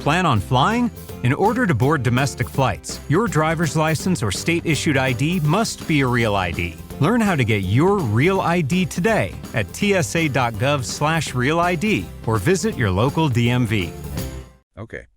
Plan on flying? In order to board domestic flights, your driver's license or state-issued ID must be a real ID. Learn how to get your real ID today at tsa.gov/realid or visit your local DMV. Okay.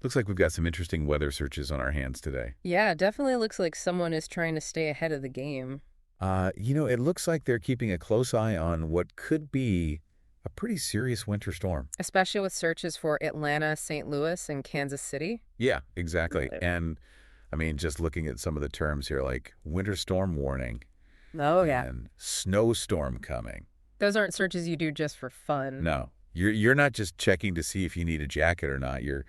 Looks like we've got some interesting weather searches on our hands today. Yeah, it definitely looks like someone is trying to stay ahead of the game. It looks like they're keeping a close eye on what could be a pretty serious winter storm. Especially with searches for Atlanta, St. Louis, and Kansas City. Yeah, exactly. And, just looking at some of the terms here, like winter storm warning. Oh, yeah. And snowstorm coming. Those aren't searches you do just for fun. No. You're not just checking to see if you need a jacket or not. You're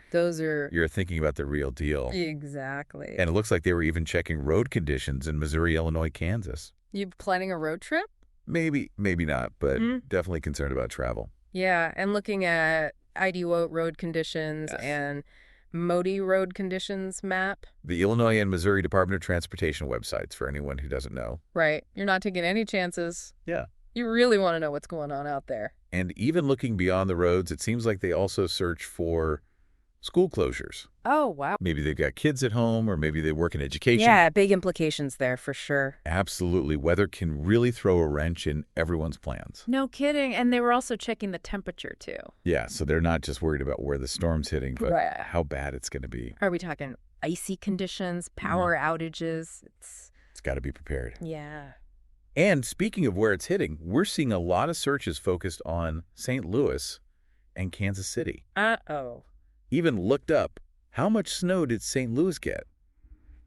thinking about the real deal. Exactly. And it looks like they were even checking road conditions in Missouri, Illinois, Kansas. You planning a road trip? Maybe not, but definitely concerned about travel. Yeah, and looking at ID road conditions and MODI road conditions map. The Illinois and Missouri Department of Transportation websites, for anyone who doesn't know. Right. You're not taking any chances. Yeah. You really want to know what's going on out there. And even looking beyond the roads, it seems like they also search for school closures. Oh, wow. Maybe they've got kids at home, or maybe they work in education. Yeah, big implications there for sure. Absolutely. Weather can really throw a wrench in everyone's plans. No kidding. And they were also checking the temperature, too. Yeah, so they're not just worried about where the storm's hitting, but how bad it's going to be. Are we talking icy conditions, power outages? It's got to be prepared. Yeah. And speaking of where it's hitting, we're seeing a lot of searches focused on St. Louis and Kansas City. Uh-oh. Even looked up, how much snow did St. Louis get?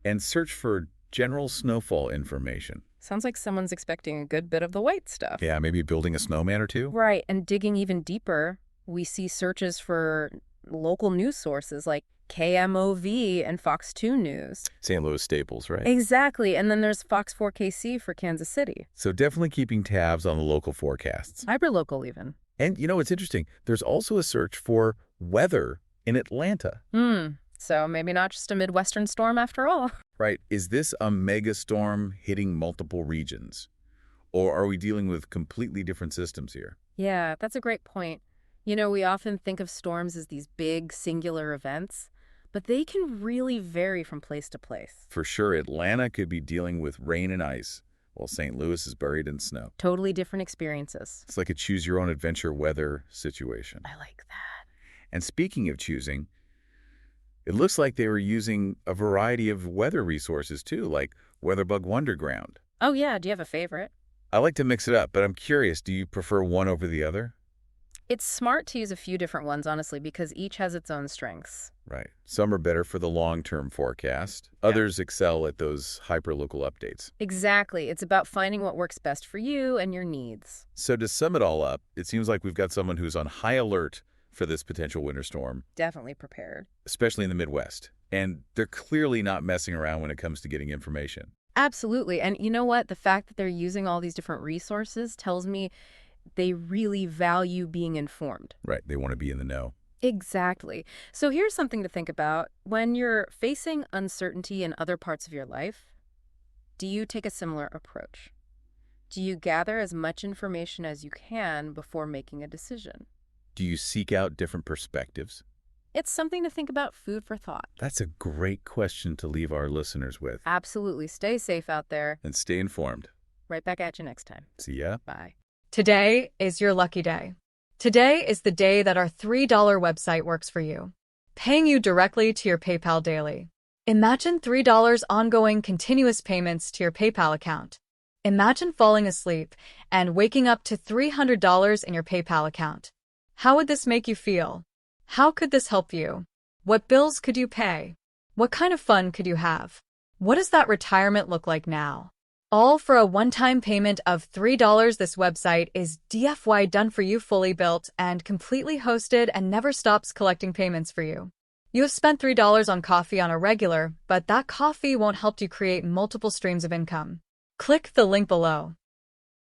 And searched for general snowfall information. Sounds like someone's expecting a good bit of the white stuff. Yeah, maybe building a snowman or two. Right, and digging even deeper, we see searches for local news sources like KMOV and Fox 2 News. St. Louis staples, right? Exactly, and then there's Fox 4KC for Kansas City. So definitely keeping tabs on the local forecasts. Hyperlocal even. And it's interesting. There's also a search for weather in Atlanta. So maybe not just a Midwestern storm after all. Right. Is this a mega storm hitting multiple regions? Or are we dealing with completely different systems here? Yeah, that's a great point. We often think of storms as these big, singular events, but they can really vary from place to place. For sure, Atlanta could be dealing with rain and ice, while St. Louis is buried in snow. Totally different experiences. It's like a choose-your-own-adventure weather situation. I like that. And speaking of choosing, it looks like they were using a variety of weather resources, too, like WeatherBug Wonderground. Oh, yeah. Do you have a favorite? I like to mix it up, but I'm curious, do you prefer one over the other? It's smart to use a few different ones, honestly, because each has its own strengths. Right. Some are better for the long-term forecast. Others excel at those hyperlocal updates. Exactly. It's about finding what works best for you and your needs. So to sum it all up, it seems like we've got someone who's on high alert for this potential winter storm. Definitely prepared. Especially in the Midwest. And they're clearly not messing around when it comes to getting information. Absolutely. And you know what? The fact that they're using all these different resources tells me they really value being informed. Right. They want to be in the know. Exactly. So here's something to think about. When you're facing uncertainty in other parts of your life, do you take a similar approach? Do you gather as much information as you can before making a decision? Do you seek out different perspectives? It's something to think about, food for thought. That's a great question to leave our listeners with. Absolutely. Stay safe out there. And stay informed. Right back at you next time. See ya. Bye. Today is your lucky day. Today is the day that our $3 website works for you, paying you directly to your PayPal daily. Imagine $3 ongoing continuous payments to your PayPal account. Imagine falling asleep and waking up to $300 in your PayPal account. How would this make you feel? How could this help you? What bills could you pay? What kind of fun could you have? What does that retirement look like now? All for a one-time payment of $3. This website is DFY done for you, fully built and completely hosted, and never stops collecting payments for you. You have spent $3 on coffee on a regular, but that coffee won't help you create multiple streams of income. Click the link below.